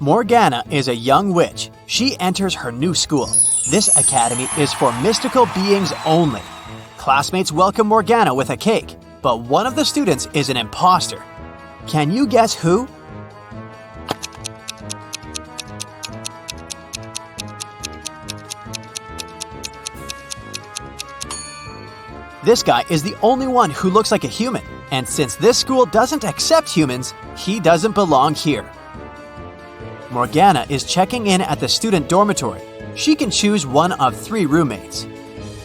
Morgana is a young witch. She enters her new school. This academy is for mystical beings only. Classmates welcome Morgana with a cake, but one of the students is an imposter. Can you guess who? This guy is the only one who looks like a human, and since this school doesn't accept humans, he doesn't belong here. Morgana is checking in at the student dormitory. She can choose one of 3 roommates.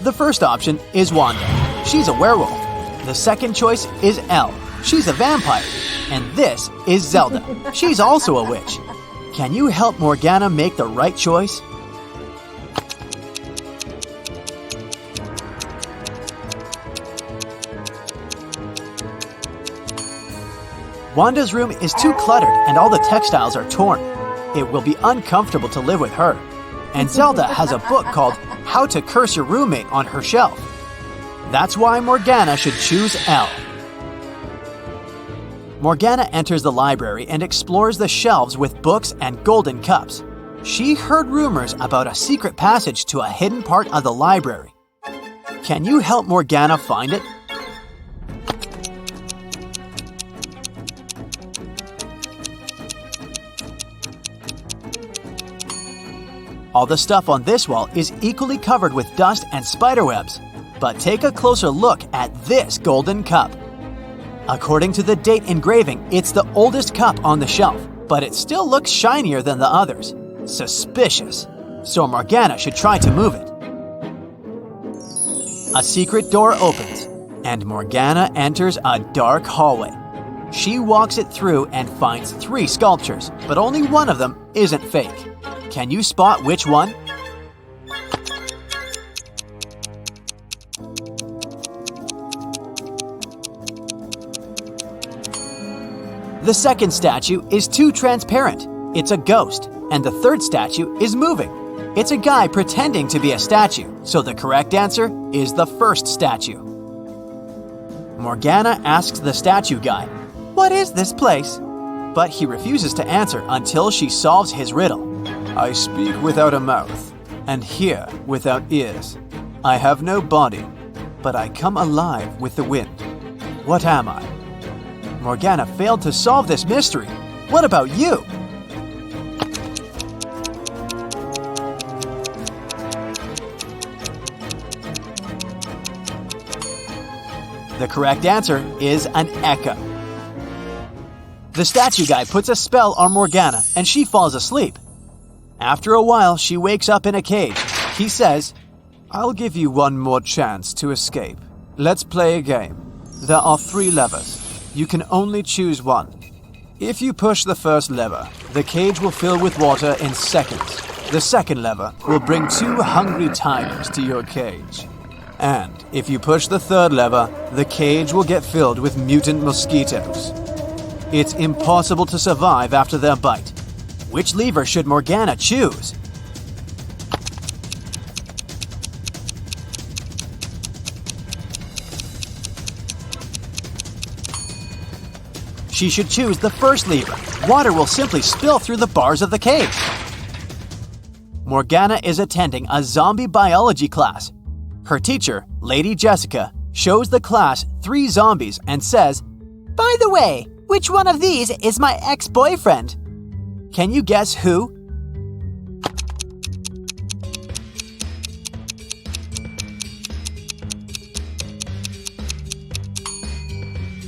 The first option is Wanda. She's a werewolf. The second choice is Elle. She's a vampire. And this is Zelda. She's also a witch. Can you help Morgana make the right choice? Wanda's room is too cluttered and all the textiles are torn. It will be uncomfortable to live with her. And Zelda has a book called How to Curse Your Roommate on her shelf. That's why Morgana should choose Elle. Morgana enters the library and explores the shelves with books and golden cups. She heard rumors about a secret passage to a hidden part of the library. Can you help Morgana find it? All the stuff on this wall is equally covered with dust and spiderwebs. But take a closer look at this golden cup. According to the date engraving, it's the oldest cup on the shelf, but it still looks shinier than the others. Suspicious. So Morgana should try to move it. A secret door opens, and Morgana enters a dark hallway. She walks it through and finds 3 sculptures, but only one of them isn't fake. Can you spot which one? The second statue is too transparent. It's a ghost. And the third statue is moving. It's a guy pretending to be a statue, so the correct answer is the first statue. Morgana asks the statue guy, "What is this place?" But he refuses to answer until she solves his riddle. "I speak without a mouth, and hear without ears. I have no body, but I come alive with the wind. What am I?" Morgana failed to solve this mystery. What about you? The correct answer is an echo. The statue guy puts a spell on Morgana and she falls asleep. After a while, she wakes up in a cage. He says, "I'll give you one more chance to escape. Let's play a game. There are 3 levers. You can only choose one. If you push the first lever, the cage will fill with water in seconds. The second lever will bring 2 hungry tigers to your cage. And if you push the third lever, the cage will get filled with mutant mosquitoes. It's impossible to survive after their bite. Which lever should Morgana choose?" She should choose the first lever. Water will simply spill through the bars of the cage. Morgana is attending a zombie biology class. Her teacher, Lady Jessica, shows the class 3 zombies and says, "By the way, which one of these is my ex-boyfriend?" Can you guess who?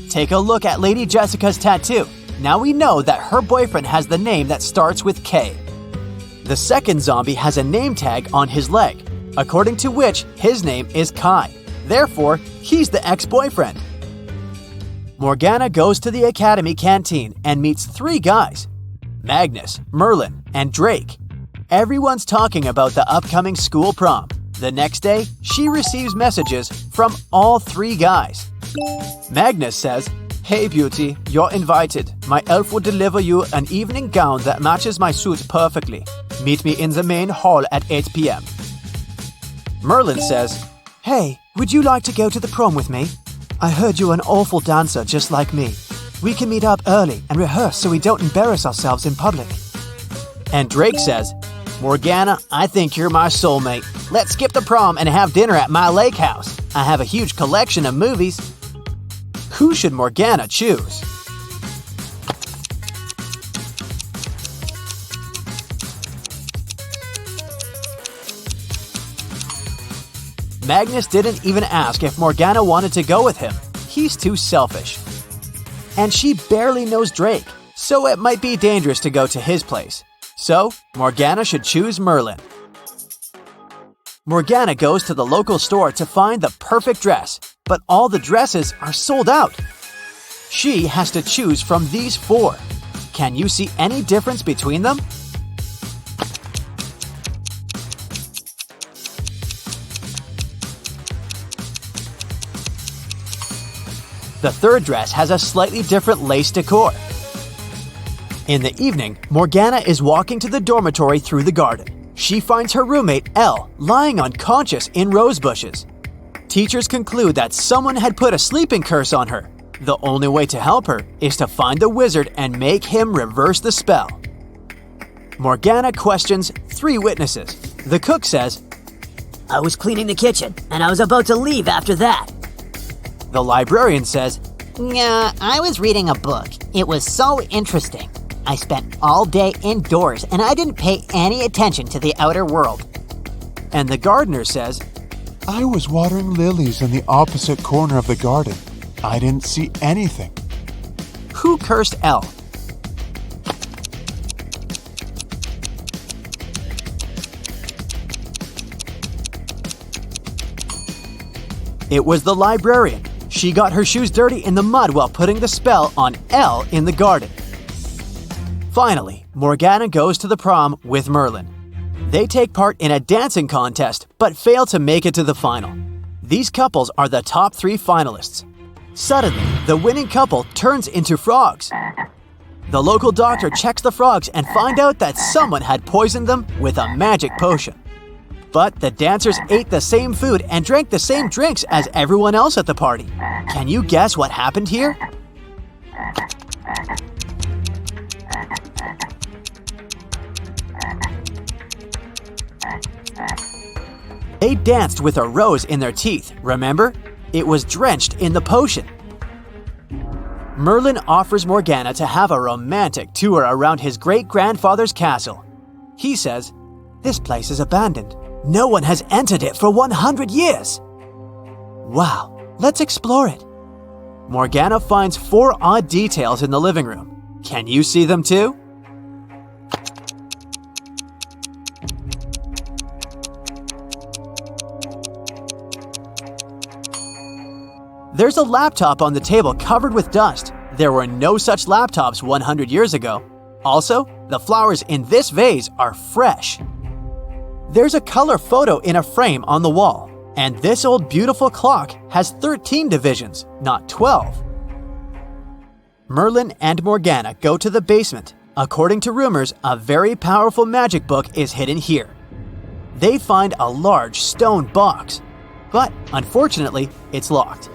Take a look at Lady Jessica's tattoo. Now we know that her boyfriend has the name that starts with K. The second zombie has a name tag on his leg, according to which his name is Kai. Therefore, he's the ex-boyfriend. Morgana goes to the academy canteen and meets 3 guys: Magnus, Merlin, and Drake. Everyone's talking about the upcoming school prom. The next day, she receives messages from all 3 guys. Magnus says, "Hey beauty, you're invited. My elf will deliver you an evening gown that matches my suit perfectly. Meet me in the main hall at 8 p.m. Merlin says, "Hey, would you like to go to the prom with me? I heard you're an awful dancer just like me. We can meet up early and rehearse so we don't embarrass ourselves in public." And Drake says, "Morgana, I think you're my soulmate. Let's skip the prom and have dinner at my lake house. I have a huge collection of movies." Who should Morgana choose? Magnus didn't even ask if Morgana wanted to go with him. He's too selfish. And she barely knows Drake, so it might be dangerous to go to his place. So, Morgana should choose Merlin. Morgana goes to the local store to find the perfect dress, but all the dresses are sold out. She has to choose from these 4. Can you see any difference between them? The third dress has a slightly different lace decor. In the evening, Morgana is walking to the dormitory through the garden. She finds her roommate, Elle, lying unconscious in rose bushes. Teachers conclude that someone had put a sleeping curse on her. The only way to help her is to find the wizard and make him reverse the spell. Morgana questions 3 witnesses. The cook says, "I was cleaning the kitchen, and I was about to leave after that." The librarian says, "Yeah, I was reading a book. It was so interesting. I spent all day indoors and I didn't pay any attention to the outer world." And the gardener says, "I was watering lilies in the opposite corner of the garden. I didn't see anything." Who cursed Elle? It was the librarian. She got her shoes dirty in the mud while putting the spell on Elle in the garden. Finally, Morgana goes to the prom with Merlin. They take part in a dancing contest but fail to make it to the final. These couples are the top 3 finalists. Suddenly, the winning couple turns into frogs. The local doctor checks the frogs and finds out that someone had poisoned them with a magic potion. But the dancers ate the same food and drank the same drinks as everyone else at the party. Can you guess what happened here? They danced with a rose in their teeth, remember? It was drenched in the potion. Merlin offers Morgana to have a romantic tour around his great-grandfather's castle. He says, "This place is abandoned. No one has entered it for 100 years. Wow, let's explore it." Morgana finds 4 odd details in the living room. Can you see them too? There's a laptop on the table covered with dust. There were no such laptops 100 years ago. Also, the flowers in this vase are fresh. There's a color photo in a frame on the wall, and this old beautiful clock has 13 divisions, not 12. Merlin and Morgana go to the basement. According to rumors, a very powerful magic book is hidden here. They find a large stone box, but unfortunately, it's locked.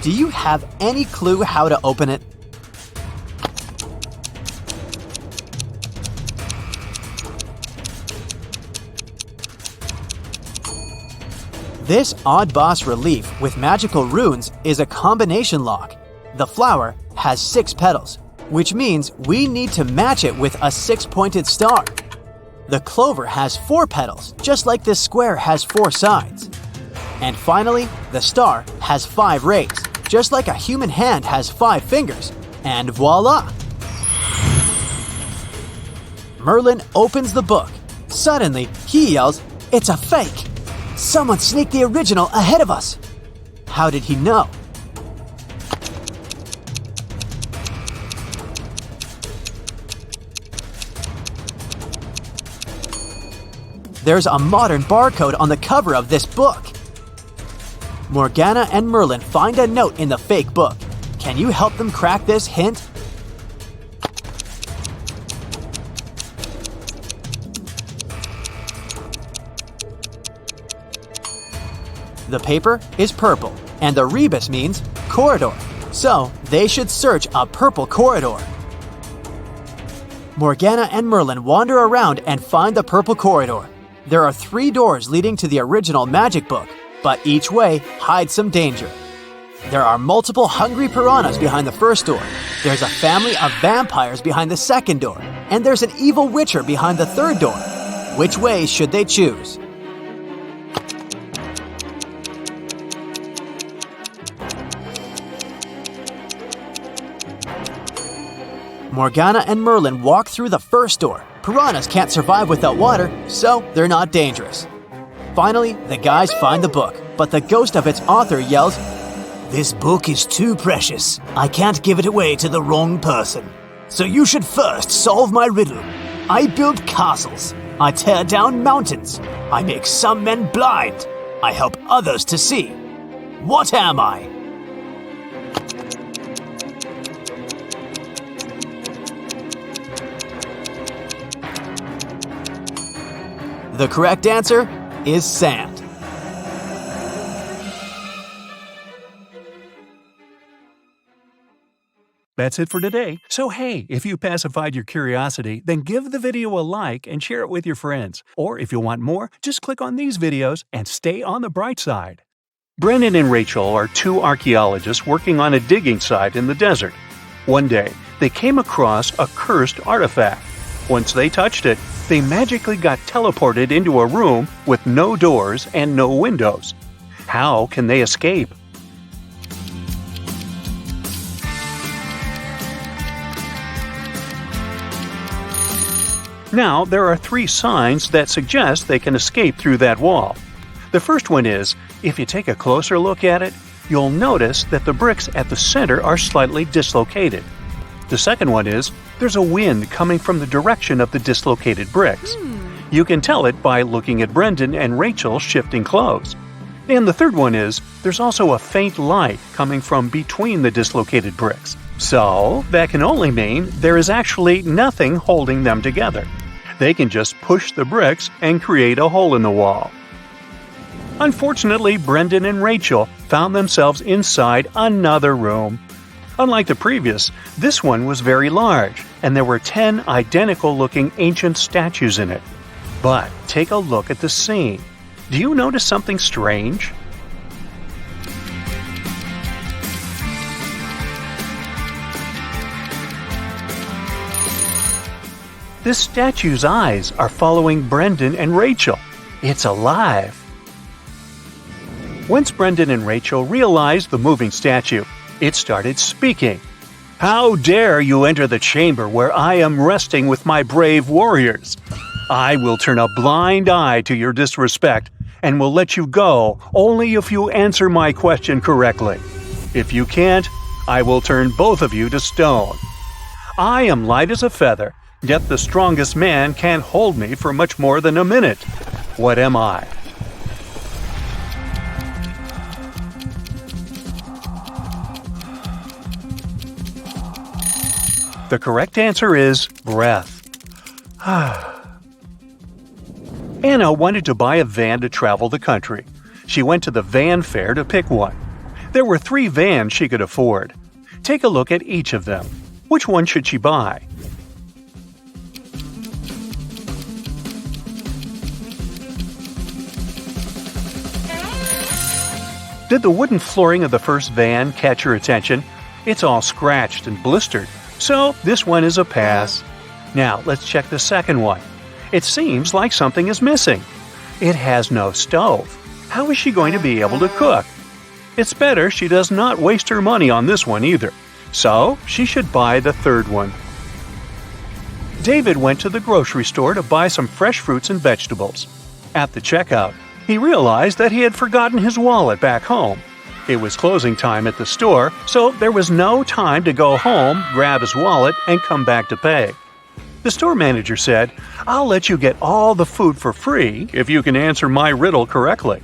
Do you have any clue how to open it? This odd boss relief with magical runes is a combination lock. The flower has 6 petals, which means we need to match it with a 6-pointed star. The clover has 4 petals, just like this square has 4 sides. And finally, the star has 5 rays, just like a human hand has 5 fingers. And voila! Merlin opens the book. Suddenly, he yells, "It's a fake! Someone sneaked the original ahead of us!" How did he know? There's a modern barcode on the cover of this book. Morgana and Merlin find a note in the fake book. Can you help them crack this hint? The paper is purple, and the rebus means corridor. So they should search a purple corridor. Morgana and Merlin wander around and find the purple corridor. There are 3 doors leading to the original magic book, but each way hides some danger. There are multiple hungry piranhas behind the first door. There's a family of vampires behind the second door. And there's an evil witcher behind the third door. Which way should they choose? Morgana and Merlin walk through the first door. Piranhas can't survive without water, so they're not dangerous. Finally, the guys find the book, but the ghost of its author yells, This book is too precious. I can't give it away to the wrong person. So you should first solve my riddle. I build castles. I tear down mountains. I make some men blind. I help others to see. What am I? The correct answer is sand. That's it for today. So hey, if you pacified your curiosity, then give the video a like and share it with your friends. Or if you want more, just click on these videos and stay on the bright side. Brendan and Rachel are 2 archaeologists working on a digging site in the desert. One day, they came across a cursed artifact. Once they touched it, they magically got teleported into a room with no doors and no windows. How can they escape? Now, there are 3 signs that suggest they can escape through that wall. The first one is, if you take a closer look at it, you'll notice that the bricks at the center are slightly dislocated. The second one is, there's a wind coming from the direction of the dislocated bricks. You can tell it by looking at Brendan and Rachel shifting clothes. And the third one is, there's also a faint light coming from between the dislocated bricks. So, that can only mean there is actually nothing holding them together. They can just push the bricks and create a hole in the wall. Unfortunately, Brendan and Rachel found themselves inside another room. Unlike the previous, this one was very large, and there were 10 identical-looking ancient statues in it. But take a look at the scene. Do you notice something strange? This statue's eyes are following Brendan and Rachel. It's alive. Once Brendan and Rachel realized the moving statue, it started speaking. How dare you enter the chamber where I am resting with my brave warriors? I will turn a blind eye to your disrespect and will let you go only if you answer my question correctly. If you can't, I will turn both of you to stone. I am light as a feather, yet the strongest man can't hold me for much more than a minute. What am I? The correct answer is breath. Anna wanted to buy a van to travel the country. She went to the van fair to pick one. There were 3 vans she could afford. Take a look at each of them. Which one should she buy? Did the wooden flooring of the first van catch your attention? It's all scratched and blistered, so this one is a pass. Now let's check the second one. It seems like something is missing. It has no stove. How is she going to be able to cook? It's better she does not waste her money on this one either, so she should buy the third one. David went to the grocery store to buy some fresh fruits and vegetables. At the checkout, he realized that he had forgotten his wallet back home. It was closing time at the store, so there was no time to go home, grab his wallet, and come back to pay. The store manager said, "I'll let you get all the food for free if you can answer my riddle correctly.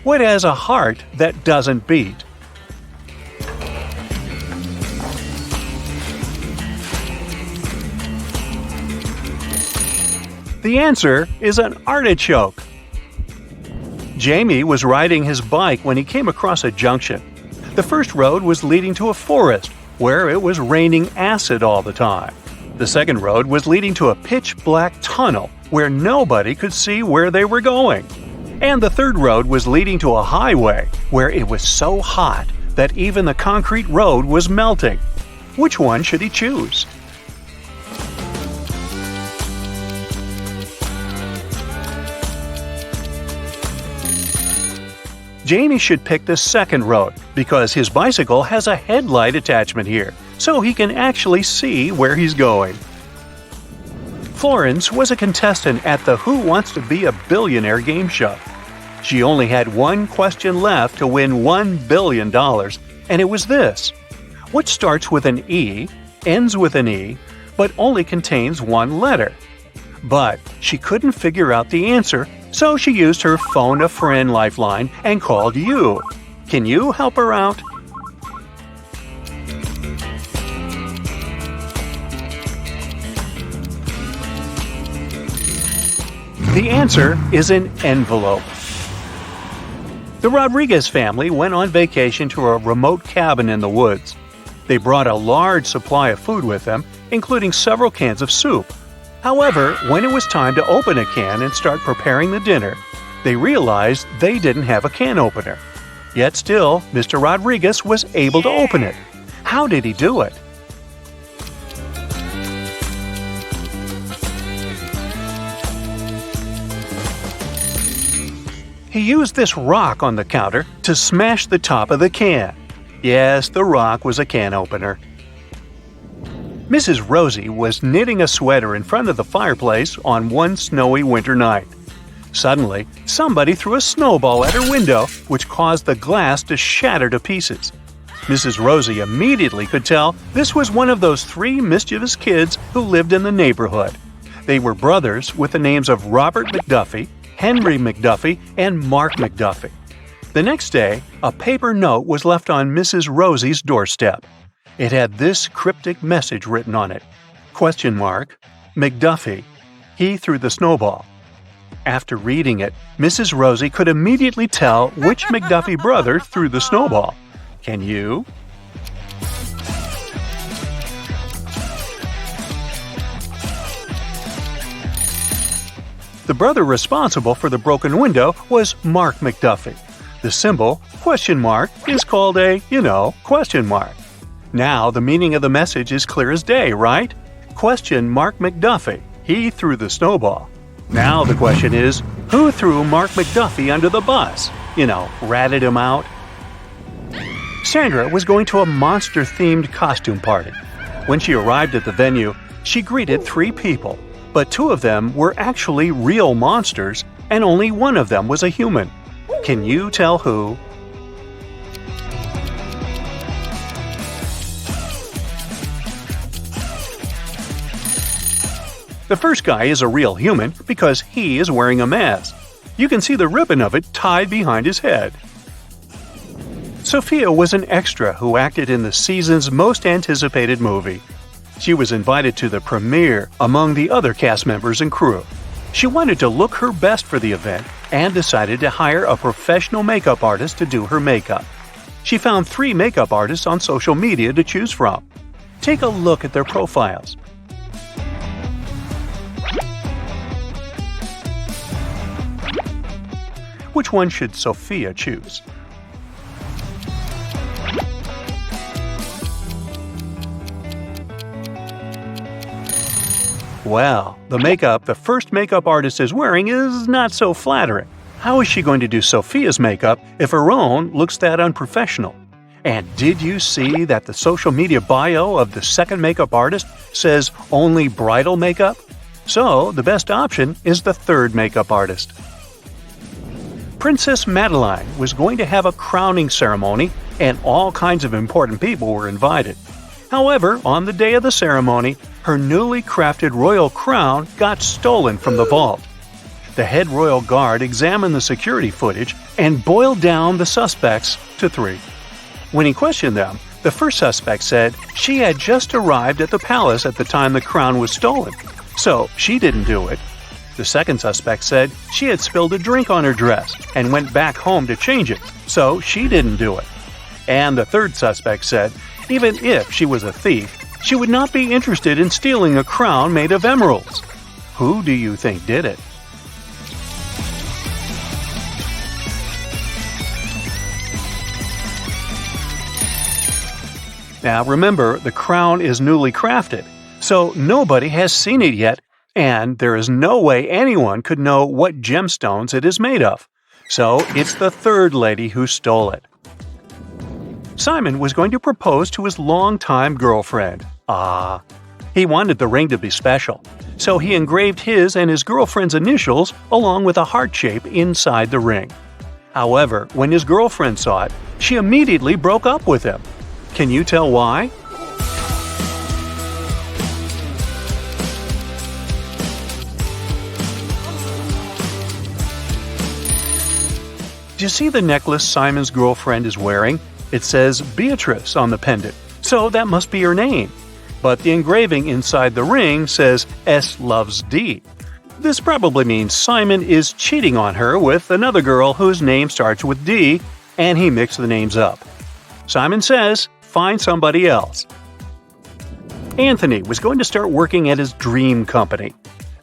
What has a heart that doesn't beat?" The answer is an artichoke. Jamie was riding his bike when he came across a junction. The first road was leading to a forest where it was raining acid all the time. The second road was leading to a pitch-black tunnel where nobody could see where they were going. And the third road was leading to a highway where it was so hot that even the concrete road was melting. Which one should he choose? Jamie should pick the second road because his bicycle has a headlight attachment here, so he can actually see where he's going. Florence was a contestant at the Who Wants to Be a Billionaire game show. She only had one question left to win $1 billion, and it was this. What starts with an E, ends with an E, but only contains one letter? But she couldn't figure out the answer, so she used her phone-a-friend lifeline and called you. Can you help her out? The answer is an envelope. The Rodriguez family went on vacation to a remote cabin in the woods. They brought a large supply of food with them, including several cans of soup. However, when it was time to open a can and start preparing the dinner, they realized they didn't have a can opener. Yet still, Mr. Rodriguez was able to open it. How did he do it? He used this rock on the counter to smash the top of the can. Yes, the rock was a can opener. Mrs. Rosie was knitting a sweater in front of the fireplace on one snowy winter night. Suddenly, somebody threw a snowball at her window, which caused the glass to shatter to pieces. Mrs. Rosie immediately could tell this was one of those 3 mischievous kids who lived in the neighborhood. They were brothers with the names of Robert McDuffie, Henry McDuffie, and Mark McDuffie. The next day, a paper note was left on Mrs. Rosie's doorstep. It had this cryptic message written on it. ? McDuffie. He threw the snowball. After reading it, Mrs. Rosie could immediately tell which McDuffie brother threw the snowball. Can you? The brother responsible for the broken window was Mark McDuffie. The symbol, ? is called a, question mark. Now the meaning of the message is clear as day, right? ? McDuffie. He threw the snowball. Now the question is, who threw Mark McDuffie under the bus? Ratted him out? Sandra was going to a monster-themed costume party. When she arrived at the venue, she greeted 3 people, but 2 of them were actually real monsters, and only one of them was a human. Can you tell who? The first guy is a real human because he is wearing a mask. You can see the ribbon of it tied behind his head. Sophia was an extra who acted in the season's most anticipated movie. She was invited to the premiere among the other cast members and crew. She wanted to look her best for the event and decided to hire a professional makeup artist to do her makeup. She found 3 makeup artists on social media to choose from. Take a look at their profiles. Which one should Sophia choose? Well, the makeup the first makeup artist is wearing is not so flattering. How is she going to do Sophia's makeup if her own looks that unprofessional? And did you see that the social media bio of the second makeup artist says only bridal makeup? So, the best option is the third makeup artist. Princess Madeline was going to have a crowning ceremony, and all kinds of important people were invited. However, on the day of the ceremony, her newly crafted royal crown got stolen from the vault. The head royal guard examined the security footage and boiled down the suspects to 3. When he questioned them, the first suspect said she had just arrived at the palace at the time the crown was stolen, so she didn't do it. The second suspect said she had spilled a drink on her dress and went back home to change it, so she didn't do it. And the third suspect said even if she was a thief, she would not be interested in stealing a crown made of emeralds. Who do you think did it? Now remember, the crown is newly crafted, so nobody has seen it yet, and there is no way anyone could know what gemstones it is made of. So it's the third lady who stole it. Simon was going to propose to his longtime girlfriend. He wanted the ring to be special, so he engraved his and his girlfriend's initials along with a heart shape inside the ring. However, when his girlfriend saw it, she immediately broke up with him. Can you tell why? Do you see the necklace Simon's girlfriend is wearing? It says Beatrice on the pendant, so that must be her name. But the engraving inside the ring says S loves D. This probably means Simon is cheating on her with another girl whose name starts with D, and he mixed the names up. Simon says, find somebody else. Anthony was going to start working at his dream company.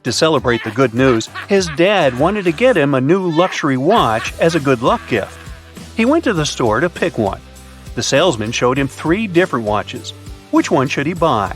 To celebrate the good news, his dad wanted to get him a new luxury watch as a good luck gift. He went to the store to pick one. The salesman showed him 3 different watches. Which one should he buy?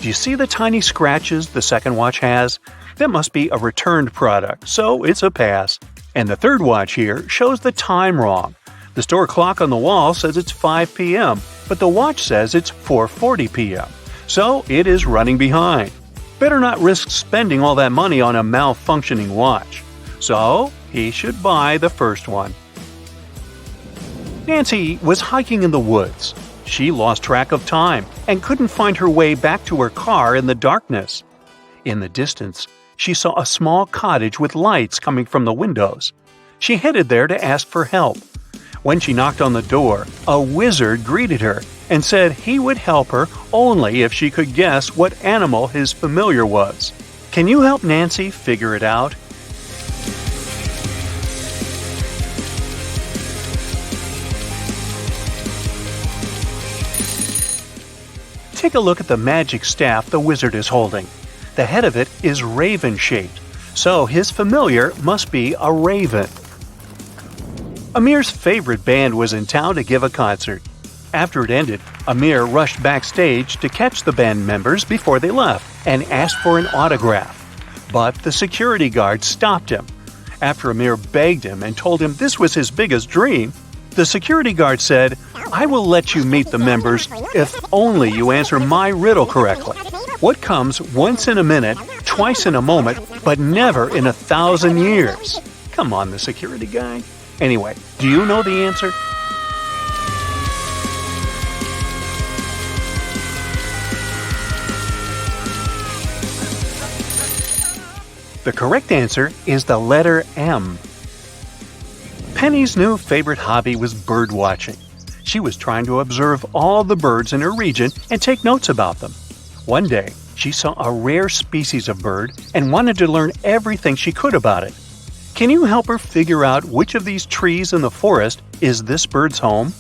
Do you see the tiny scratches the second watch has? That must be a returned product, so it's a pass. And the third watch here shows the time wrong. The store clock on the wall says it's 5 p.m., but the watch says it's 4:40 p.m., so it is running behind. Better not risk spending all that money on a malfunctioning watch. So he should buy the first one. Nancy was hiking in the woods. She lost track of time and couldn't find her way back to her car in the darkness. In the distance, she saw a small cottage with lights coming from the windows. She headed there to ask for help. When she knocked on the door, a wizard greeted her and said he would help her only if she could guess what animal his familiar was. Can you help Nancy figure it out? Take a look at the magic staff the wizard is holding. The head of it is raven-shaped, so his familiar must be a raven. Amir's favorite band was in town to give a concert. After it ended, Amir rushed backstage to catch the band members before they left and asked for an autograph. But the security guard stopped him. After Amir begged him and told him this was his biggest dream, the security guard said, "I will let you meet the members if only you answer my riddle correctly. What comes once in a minute, twice in a moment, but never in 1,000 years?" Come on, the security guy. Anyway, do you know the answer? The correct answer is the letter M. Penny's new favorite hobby was bird watching. She was trying to observe all the birds in her region and take notes about them. One day, she saw a rare species of bird and wanted to learn everything she could about it. Can you help her figure out which of these trees in the forest is this bird's home?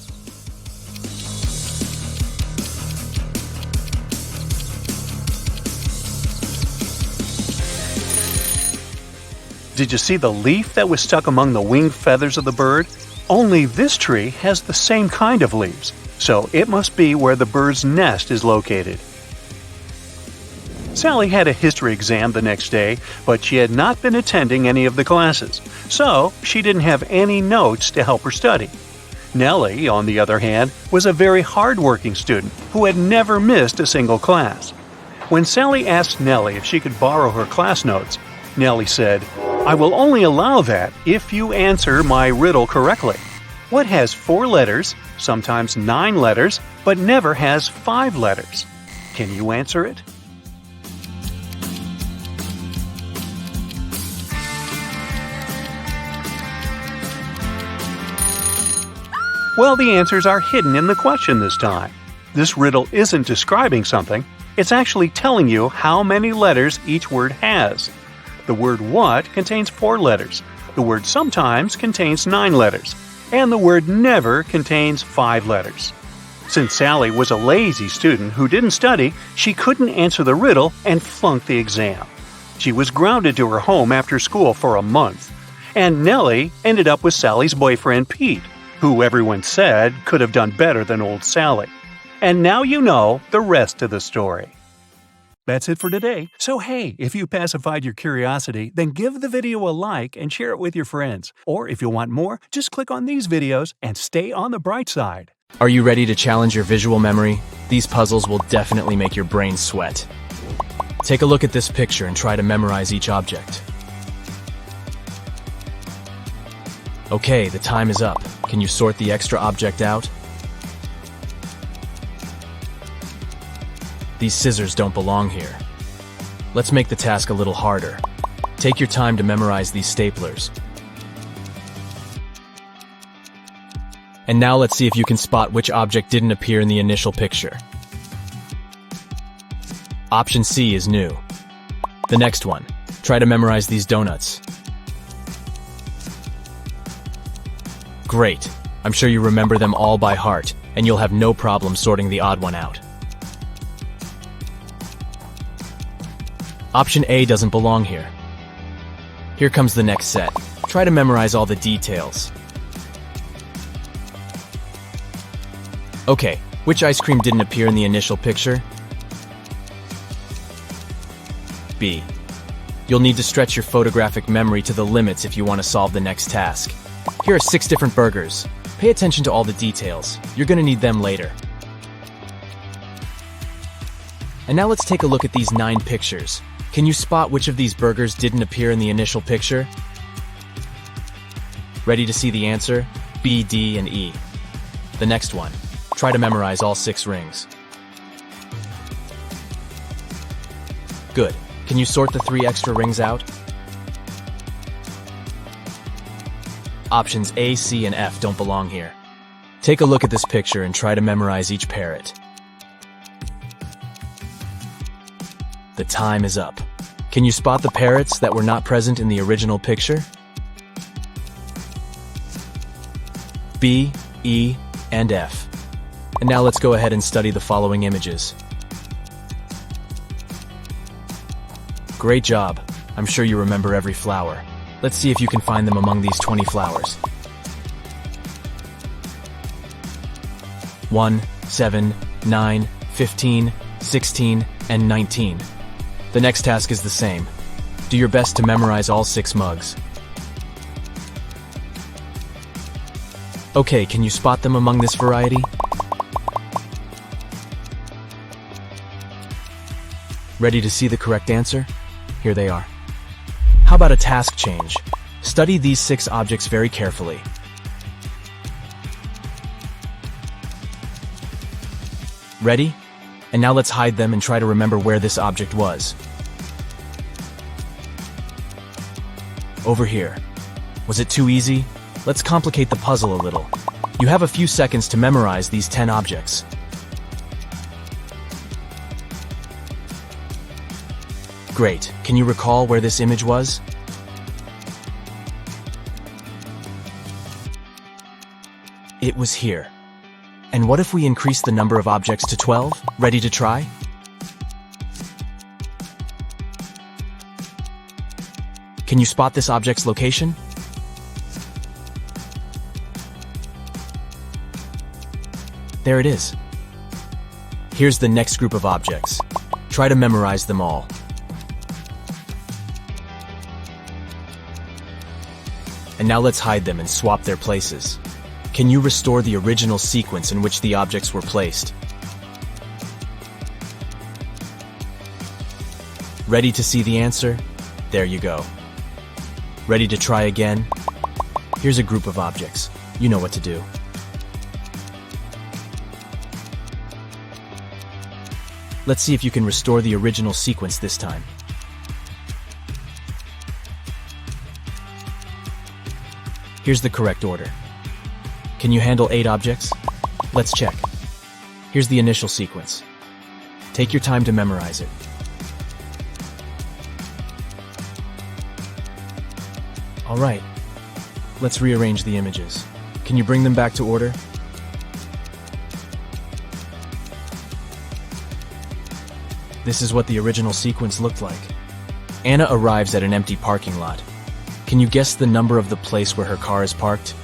Did you see the leaf that was stuck among the wing feathers of the bird? Only this tree has the same kind of leaves, so it must be where the bird's nest is located. Sally had a history exam the next day, but she had not been attending any of the classes, so she didn't have any notes to help her study. Nellie, on the other hand, was a very hard-working student who had never missed a single class. When Sally asked Nellie if she could borrow her class notes, Nellie said, "I will only allow that if you answer my riddle correctly. What has 4 letters, sometimes 9 letters, but never has 5 letters? Can you answer it?" Well, the answers are hidden in the question this time. This riddle isn't describing something, it's actually telling you how many letters each word has. The word what contains 4 letters. The word sometimes contains 9 letters. And the word never contains 5 letters. Since Sally was a lazy student who didn't study, she couldn't answer the riddle and flunked the exam. She was grounded to her home after school for a month. And Nellie ended up with Sally's boyfriend Pete, who everyone said could have done better than old Sally. And now you know the rest of the story. That's it for today. So hey, if you pacified your curiosity, then give the video a like and share it with your friends. Or if you want more, just click on these videos and stay on the bright side. Are you ready to challenge your visual memory? These puzzles will definitely make your brain sweat. Take a look at this picture and try to memorize each object. Okay, the time is up. Can you sort the extra object out? These scissors don't belong here. Let's make the task a little harder. Take your time to memorize these staplers. And now let's see if you can spot which object didn't appear in the initial picture. Option C is new. The next one. Try to memorize these donuts. Great. I'm sure you remember them all by heart, and you'll have no problem sorting the odd one out. Option A doesn't belong here. Here comes the next set. Try to memorize all the details. Okay, which ice cream didn't appear in the initial picture? B. You'll need to stretch your photographic memory to the limits if you want to solve the next task. Here are 6 different burgers. Pay attention to all the details. You're going to need them later. And now let's take a look at these 9 pictures. Can you spot which of these burgers didn't appear in the initial picture? Ready to see the answer? B, D, and E. The next one. Try to memorize all 6 rings. Good. Can you sort the 3 extra rings out? Options A, C, and F don't belong here. Take a look at this picture and try to memorize each parrot. The time is up. Can you spot the parrots that were not present in the original picture? B, E, and F. And now let's go ahead and study the following images. Great job. I'm sure you remember every flower. Let's see if you can find them among these 20 flowers. 1, 7, 9, 15, 16, and 19. The next task is the same. Do your best to memorize all 6 mugs. Okay, can you spot them among this variety? Ready to see the correct answer? Here they are. How about a task change? Study these 6 objects very carefully. Ready? And now let's hide them and try to remember where this object was. Over here. Was it too easy? Let's complicate the puzzle a little. You have a few seconds to memorize these 10 objects. Great. Can you recall where this image was? It was here. And what if we increase the number of objects to 12? Ready to try? Can you spot this object's location? There it is. Here's the next group of objects. Try to memorize them all. And now let's hide them and swap their places. Can you restore the original sequence in which the objects were placed? Ready to see the answer? There you go. Ready to try again? Here's a group of objects. You know what to do. Let's see if you can restore the original sequence this time. Here's the correct order. Can you handle 8 objects? Let's check. Here's the initial sequence. Take your time to memorize it. All right, let's rearrange the images. Can you bring them back to order? This is what the original sequence looked like. Anna arrives at an empty parking lot. Can you guess the number of the place where her car is parked?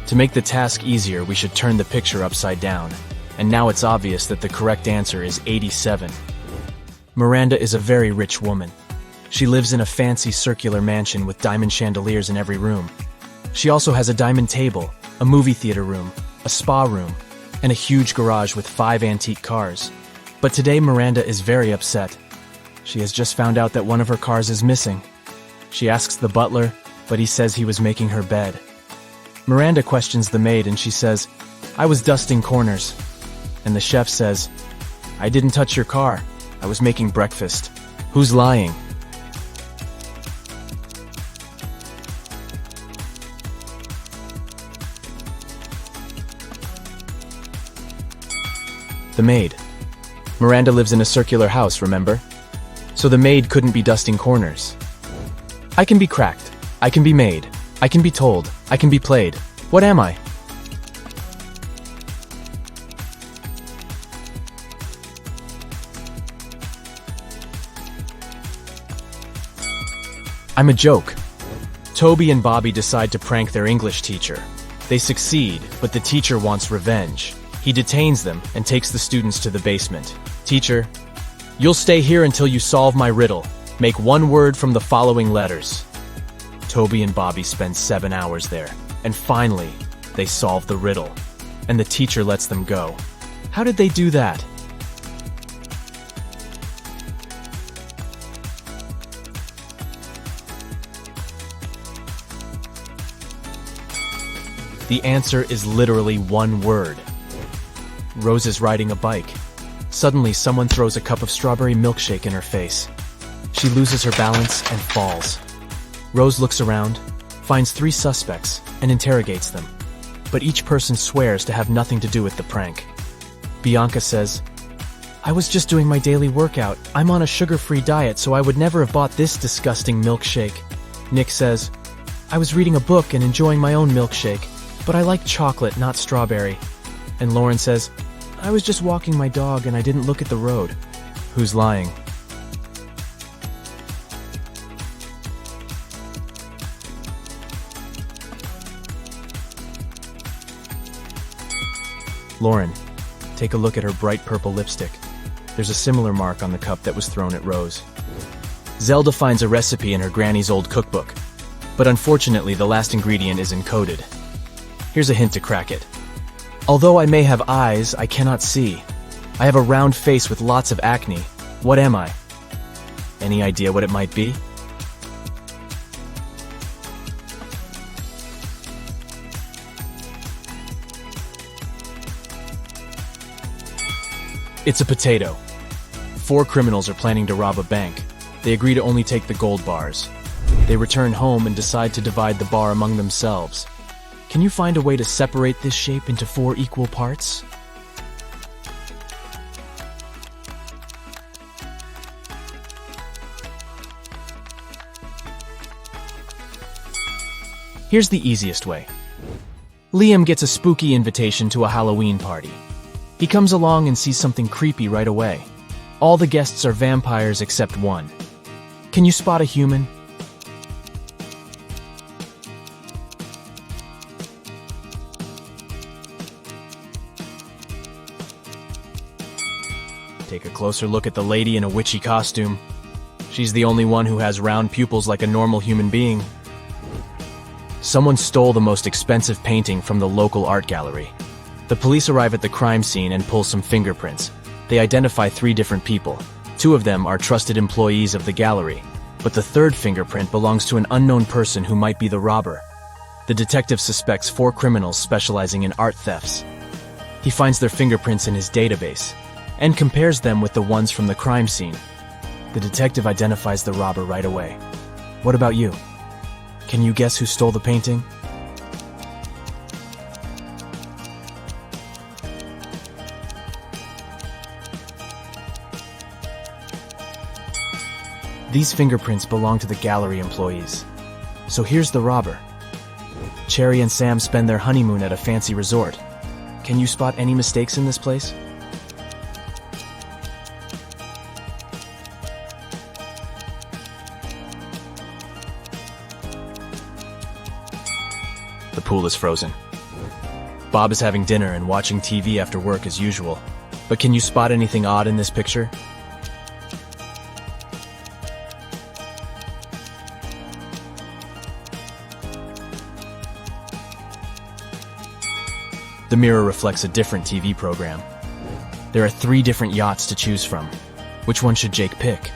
To make the task easier, we should turn the picture upside down. And now it's obvious that the correct answer is 87. Miranda is a very rich woman. She lives in a fancy circular mansion with diamond chandeliers in every room. She also has a diamond table, a movie theater room, a spa room, and a huge garage with 5 antique cars. But today Miranda is very upset. She has just found out that one of her cars is missing. She asks the butler, but he says he was making her bed. Miranda questions the maid and she says, "I was dusting corners." And the chef says, "I didn't touch your car. I was making breakfast." Who's lying? The maid. Miranda lives in a circular house, remember? So the maid couldn't be dusting corners. I can be cracked. I can be made. I can be told. I can be played. What am I? I'm a joke. Toby and Bobby decide to prank their English teacher. They succeed, but the teacher wants revenge. He detains them and takes the students to the basement. "Teacher, you'll stay here until you solve my riddle. Make one word from the following letters." Toby and Bobby spend 7 hours there, and finally, they solve the riddle. And the teacher lets them go. How did they do that? The answer is literally one word. Rose is riding a bike. Suddenly, someone throws a cup of strawberry milkshake in her face. She loses her balance and falls. Rose looks around, finds 3 suspects, and interrogates them. But each person swears to have nothing to do with the prank. Bianca says, "I was just doing my daily workout. I'm on a sugar-free diet, so I would never have bought this disgusting milkshake." Nick says, "I was reading a book and enjoying my own milkshake, but I like chocolate, not strawberry." And Lauren says, "I was just walking my dog and I didn't look at the road." Who's lying? Lauren, take a look at her bright purple lipstick. There's a similar mark on the cup that was thrown at Rose. Zelda finds a recipe in her granny's old cookbook, but unfortunately the last ingredient is encoded. Here's a hint to crack it. Although I may have eyes, I cannot see. I have a round face with lots of acne. What am I? Any idea what it might be? It's a potato. 4 criminals are planning to rob a bank. They agree to only take the gold bars. They return home and decide to divide the bar among themselves. Can you find a way to separate this shape into 4 equal parts? Here's the easiest way. Liam gets a spooky invitation to a Halloween party. He comes along and sees something creepy right away. All the guests are vampires except one. Can you spot a human? Take a closer look at the lady in a witchy costume. She's the only one who has round pupils like a normal human being. Someone stole the most expensive painting from the local art gallery. The police arrive at the crime scene and pull some fingerprints. They identify 3 different people. 2 of them are trusted employees of the gallery, but the 3rd fingerprint belongs to an unknown person who might be the robber. The detective suspects 4 criminals specializing in art thefts. He finds their fingerprints in his database and compares them with the ones from the crime scene. The detective identifies the robber right away. What about you? Can you guess who stole the painting? These fingerprints belong to the gallery employees. So here's the robber. Cherry and Sam spend their honeymoon at a fancy resort. Can you spot any mistakes in this place? The pool is frozen. Bob is having dinner and watching TV after work as usual. But can you spot anything odd in this picture? The mirror reflects a different TV program. There are 3 different yachts to choose from. Which one should Jake pick?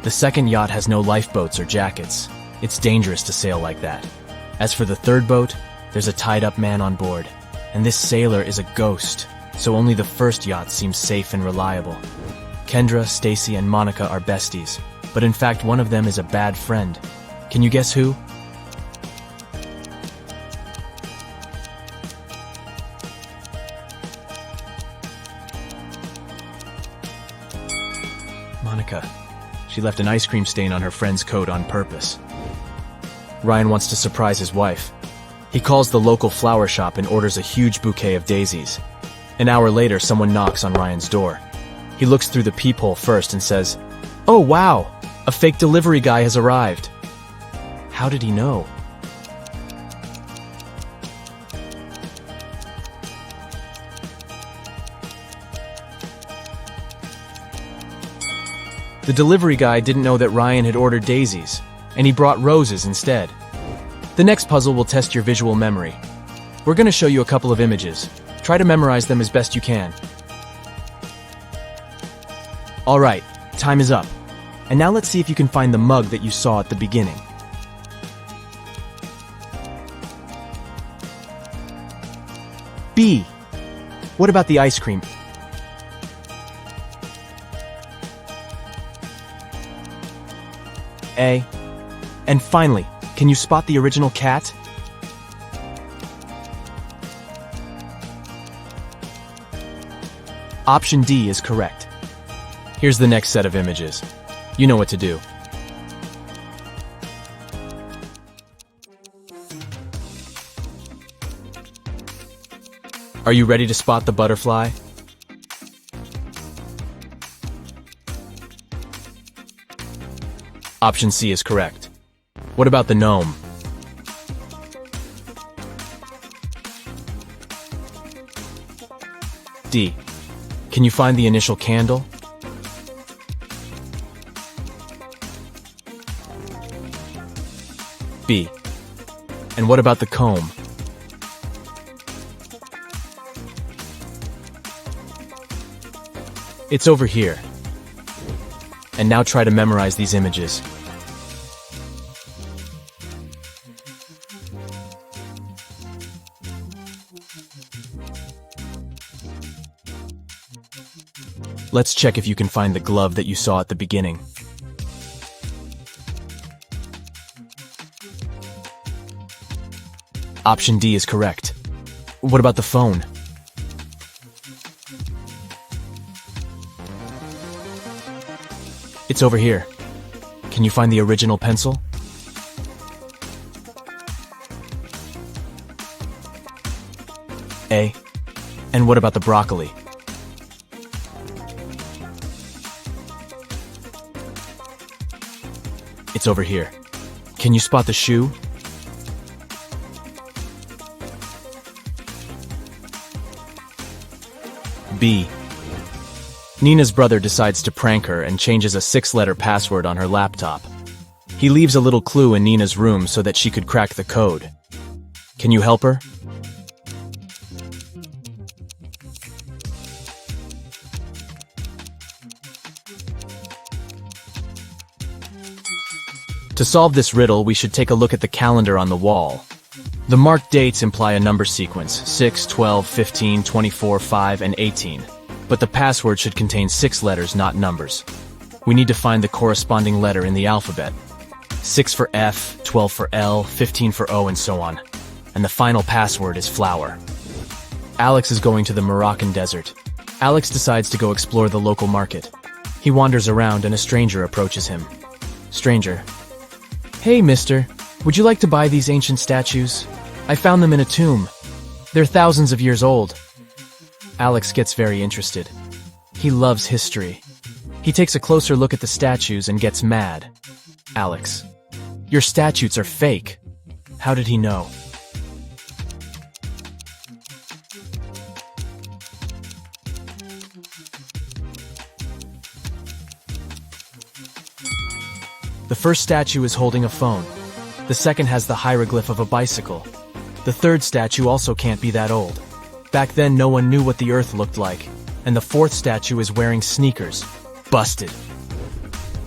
The second yacht has no lifeboats or jackets. It's dangerous to sail like that. As for the third boat, there's a tied-up man on board. And this sailor is a ghost, so only the first yacht seems safe and reliable. Kendra, Stacy, and Monica are besties, but in fact one of them is a bad friend. Can you guess who? Monica. She left an ice cream stain on her friend's coat on purpose. Ryan wants to surprise his wife. He calls the local flower shop and orders a huge bouquet of daisies. An hour later, someone knocks on Ryan's door. He looks through the peephole first and says, "Oh wow, a fake delivery guy has arrived." How did he know? The delivery guy didn't know that Ryan had ordered daisies, and he brought roses instead. The next puzzle will test your visual memory. We're going to show you a couple of images. Try to memorize them as best you can. All right, time is up. And now let's see if you can find the mug that you saw at the beginning. B. What about the ice cream? A. And finally, can you spot the original cat? Option D is correct. Here's the next set of images. You know what to do. Are you ready to spot the butterfly? Option C is correct. What about the gnome? D. Can you find the initial candle? B. And what about the comb? It's over here. And now try to memorize these images. Let's check if you can find the glove that you saw at the beginning. Option D is correct. What about the phone? It's over here. Can you find the original pencil? A. And what about the broccoli? It's over here. Can you spot the shoe? B. Nina's brother decides to prank her and changes a 6-letter password on her laptop. He leaves a little clue in Nina's room so that she could crack the code. Can you help her? To solve this riddle, we should take a look at the calendar on the wall. The marked dates imply a number sequence, 6, 12, 15, 24, 5, and 18. But the password should contain 6 letters, not numbers. We need to find the corresponding letter in the alphabet. 6 for F, 12 for L, 15 for O, and so on. and the final password is flower. Alex is going to the Moroccan desert. Alex decides to go explore the local market. He wanders around and a stranger approaches him. Stranger: "Hey, mister, would you like to buy these ancient statues? I found them in a tomb. They're thousands of years old." Alex gets very interested. He loves history. He takes a closer look at the statues and gets mad. Alex: "Your statues are fake." How did he know? The first statue is holding a phone. The second has the hieroglyph of a bicycle. The third statue also can't be that old. Back then, no one knew what the Earth looked like. And the fourth statue is wearing sneakers. Busted.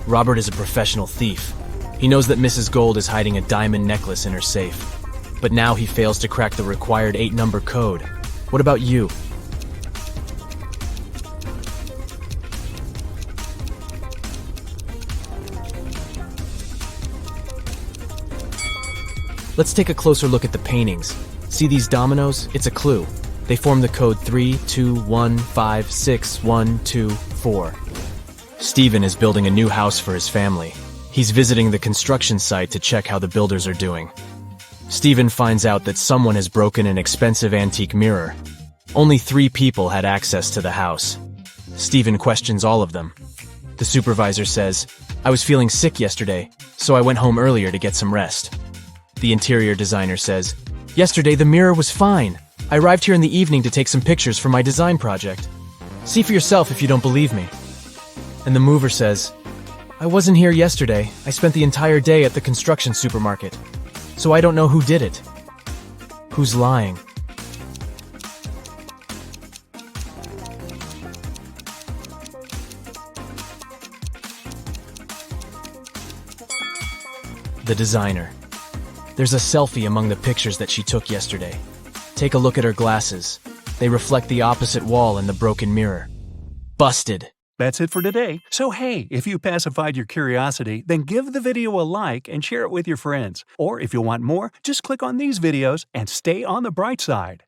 Robert is a professional thief. He knows that Mrs. Gold is hiding a diamond necklace in her safe. But now he fails to crack the required 8-number code. What about you? Let's take a closer look at the paintings. See these dominoes? It's a clue. They form the code 321561224. Stephen is building a new house for his family. He's visiting the construction site to check how the builders are doing. Stephen finds out that someone has broken an expensive antique mirror. Only 3 people had access to the house. Stephen questions all of them. The supervisor says, "I was feeling sick yesterday, so I went home earlier to get some rest." The interior designer says, "Yesterday the mirror was fine. I arrived here in the evening to take some pictures for my design project. See for yourself if you don't believe me." And the mover says, "I wasn't here yesterday. I spent the entire day at the construction supermarket. So I don't know who did it." Who's lying? The designer. There's a selfie among the pictures that she took yesterday. Take a look at her glasses. They reflect the opposite wall in the broken mirror. Busted. That's it for today. So hey, if you pacified your curiosity, then give the video a like and share it with your friends. Or if you want more, just click on these videos and stay on the bright side.